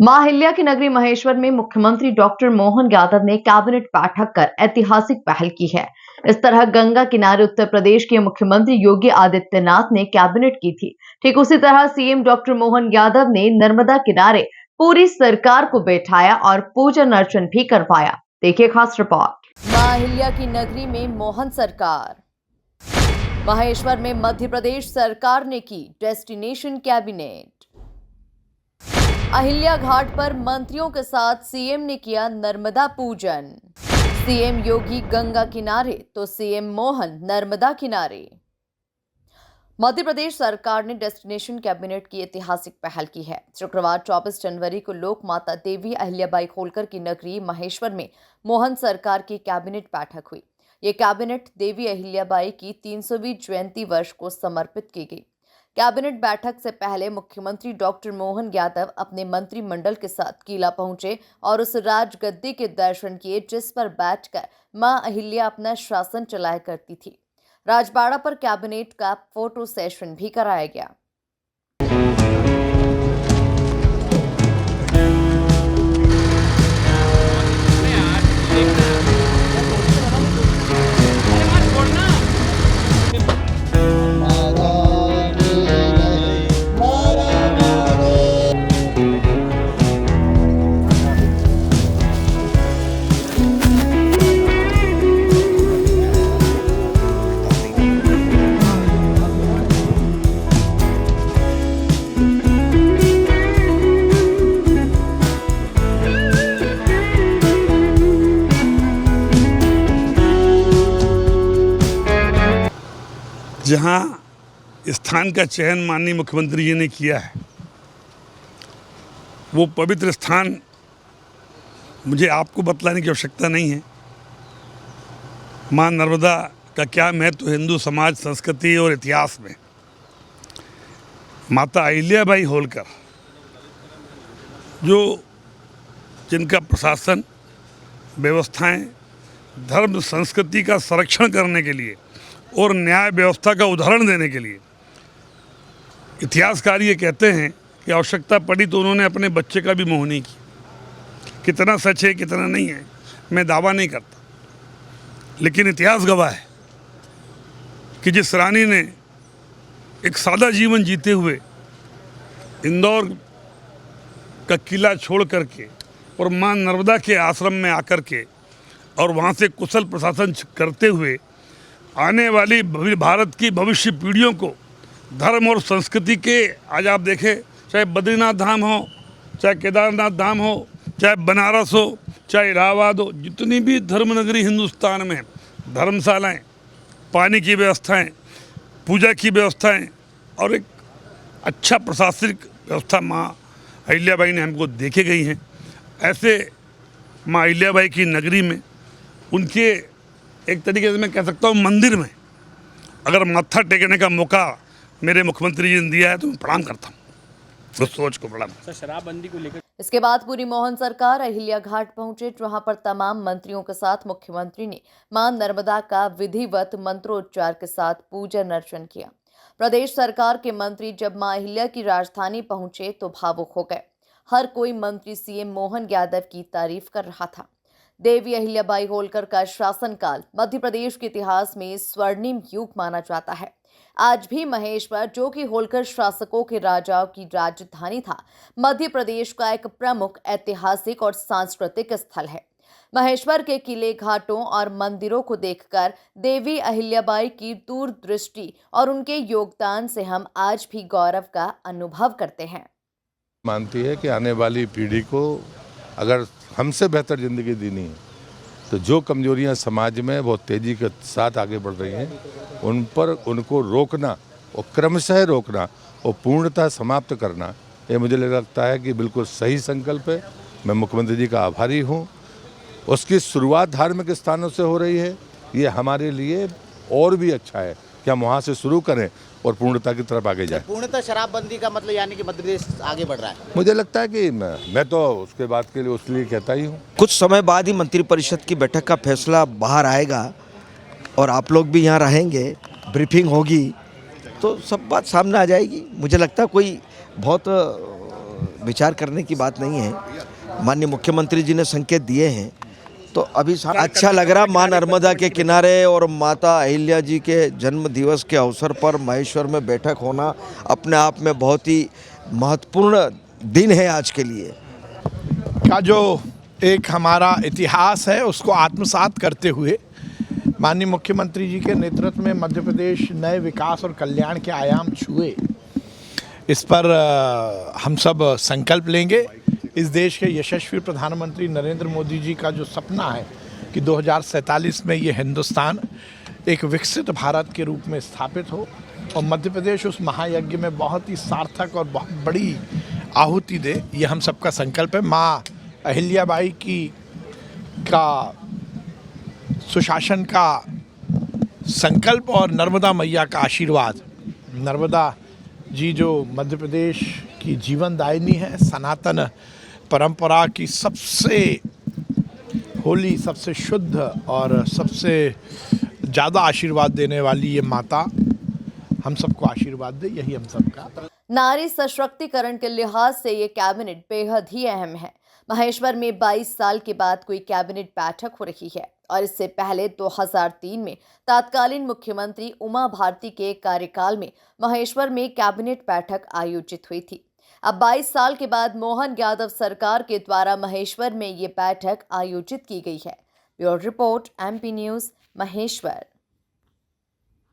मां अहिल्या की नगरी महेश्वर में मुख्यमंत्री डॉक्टर मोहन यादव ने कैबिनेट बैठक कर ऐतिहासिक पहल की है। इस तरह गंगा किनारे उत्तर प्रदेश के मुख्यमंत्री योगी आदित्यनाथ ने कैबिनेट की थी। ठीक उसी तरह सीएम डॉक्टर मोहन यादव ने नर्मदा किनारे पूरी सरकार को बैठाया और पूजन अर्चन भी करवाया। देखिए खास रिपोर्ट। मां अहिल्या की नगरी में मोहन सरकार। महेश्वर में मध्य प्रदेश सरकार ने की डेस्टिनेशन कैबिनेट। अहिल्या घाट पर मंत्रियों के साथ सीएम ने किया नर्मदा पूजन। सीएम योगी गंगा किनारे तो सीएम मोहन नर्मदा किनारे। मध्य प्रदेश सरकार ने डेस्टिनेशन कैबिनेट की ऐतिहासिक पहल की है। शुक्रवार 24 जनवरी को लोक माता देवी अहिल्याबाई होलकर की नगरी महेश्वर में मोहन सरकार की कैबिनेट बैठक हुई। ये कैबिनेट देवी अहिल्याबाई की 300वीं जयंती वर्ष को समर्पित की गई। कैबिनेट बैठक से पहले मुख्यमंत्री डॉक्टर मोहन यादव अपने मंत्रिमंडल के साथ किला पहुंचे और उस राजगद्दी के दर्शन किए जिस पर बैठकर मां अहिल्या अपना शासन चलाया करती थी। राजबाड़ा पर कैबिनेट का फोटो सेशन भी कराया गया। जहाँ स्थान का चयन माननीय मुख्यमंत्री जी ने किया है, वो पवित्र स्थान मुझे आपको बतलाने की आवश्यकता नहीं है। माँ नर्मदा का क्या महत्व हिंदू समाज, संस्कृति और इतिहास में। माता अहिल्याबाई होलकर जिनका प्रशासन, व्यवस्थाएं, धर्म संस्कृति का संरक्षण करने के लिए और न्याय व्यवस्था का उदाहरण देने के लिए, इतिहासकार ये कहते हैं कि आवश्यकता पड़ी तो उन्होंने अपने बच्चे का भी मोह नहीं किया। कितना सच है कितना नहीं है मैं दावा नहीं करता, लेकिन इतिहास गवाह है कि जिस रानी ने एक सादा जीवन जीते हुए इंदौर का किला छोड़ करके और मां नर्मदा के आश्रम में आकर के और वहाँ से कुशल प्रशासन करते हुए आने वाली भारत की भविष्य पीढ़ियों को धर्म और संस्कृति के, आज आप देखें, चाहे बद्रीनाथ धाम हो, चाहे केदारनाथ धाम हो, चाहे बनारस हो, चाहे इलाहाबाद हो, जितनी भी धर्मनगरी हिंदुस्तान में धर्मशालाएं, पानी की व्यवस्थाएं, पूजा की व्यवस्थाएं और एक अच्छा प्रशासनिक व्यवस्था माँ अहिल्याबाई ने हमको देके गई हैं। ऐसे माँ अहिल्याबाई की नगरी में, उनके एक तरीके से मैं कह सकता हूँ मंदिर में अगर माथा टेकने का मौका मेरे मुख्यमंत्री जी ने दिया है तो मैं प्रणाम करता हूँ, उस सोच को प्रणाम। शराबबंदी को लेकर इसके बाद पूरी मोहन सरकार अहिल्या घाट पहुंचे, जहां पर तमाम मंत्रियों के साथ मुख्यमंत्री ने मां नर्मदा का विधिवत मंत्रोच्चार के साथ पूजन अर्चन किया। प्रदेश सरकार के मंत्री जब मां अहिल्या की राजधानी पहुंचे तो भावुक हो गए। हर कोई मंत्री सीएम मोहन यादव की तारीफ कर रहा था। देवी अहिल्याबाई होलकर का शासनकाल मध्य प्रदेश के इतिहास में स्वर्णिम युग माना जाता है। आज भी महेश्वर, जो कि होलकर शासकों के राजाओं की राजधानी था, मध्य प्रदेश का एक प्रमुख ऐतिहासिक और सांस्कृतिक स्थल है। महेश्वर के किले, घाटों और मंदिरों को देखकर देवी अहिल्याबाई की दूरदृष्टि और उनके योगदान से हम आज भी गौरव का अनुभव करते हैं। मानती है कि आने वाली पीढ़ी को अगर हमसे बेहतर ज़िंदगी देनी है तो जो कमजोरियां समाज में बहुत तेज़ी के साथ आगे बढ़ रही हैं, उन पर उनको रोकना और क्रमशः रोकना और पूर्णतः समाप्त करना, ये मुझे लगता है कि बिल्कुल सही संकल्प है। मैं मुख्यमंत्री जी का आभारी हूँ। उसकी शुरुआत धार्मिक स्थानों से हो रही है, ये हमारे लिए और भी अच्छा है कि हम वहाँ से शुरू करें और पूर्णता की तरफ आगे जाए। पूर्णतः शराबबंदी का मतलब यानी कि मध्य प्रदेश आगे बढ़ रहा है। मुझे लगता है कि मैं तो उसके बाद के लिए उसके लिए कहता ही हूँ। कुछ समय बाद ही मंत्रिपरिषद की बैठक का फैसला बाहर आएगा और आप लोग भी यहाँ रहेंगे, ब्रीफिंग होगी तो सब बात सामने आ जाएगी। मुझे लगता है कोई बहुत विचार करने की बात नहीं है। माननीय मुख्यमंत्री जी ने संकेत दिए हैं तो अभी अच्छा लग रहा। माँ नर्मदा के किनारे और माता अहिल्या जी के जन्म दिवस के अवसर पर महेश्वर में बैठक होना अपने आप में बहुत ही महत्वपूर्ण दिन है आज के लिए। का जो एक हमारा इतिहास है उसको आत्मसात करते हुए माननीय मुख्यमंत्री जी के नेतृत्व में मध्य प्रदेश नए विकास और कल्याण के आयाम छुए, इस पर हम सब संकल्प लेंगे। इस देश के यशस्वी प्रधानमंत्री नरेंद्र मोदी जी का जो सपना है कि 2047 में ये हिंदुस्तान एक विकसित भारत के रूप में स्थापित हो और मध्य प्रदेश उस महायज्ञ में बहुत ही सार्थक और बहुत बड़ी आहुति दे, ये हम सबका संकल्प है। माँ अहिल्याबाई का सुशासन का संकल्प और नर्मदा मैया का आशीर्वाद। नर्मदा जी जो मध्य प्रदेश की जीवनदायिनी है, सनातन परंपरा की सबसे होली, सबसे शुद्ध और सबसे ज़्यादा आशीर्वाद देने वाली ये माता हम सबको आशीर्वाद दे, यही हम सबका। नारी सशक्तिकरण के लिहाज से ये कैबिनेट बेहद ही अहम है। महेश्वर में 22 साल के बाद कोई कैबिनेट बैठक हो रही है और इससे पहले 2003 में तत्कालीन मुख्यमंत्री उमा भारती के कार्यकाल में महेश्वर में कैबिनेट बैठक आयोजित हुई थी। अब 22 साल के बाद मोहन यादव सरकार के द्वारा महेश्वर में ये बैठक आयोजित की गई है। Bureau report, MP news, Maheshwar.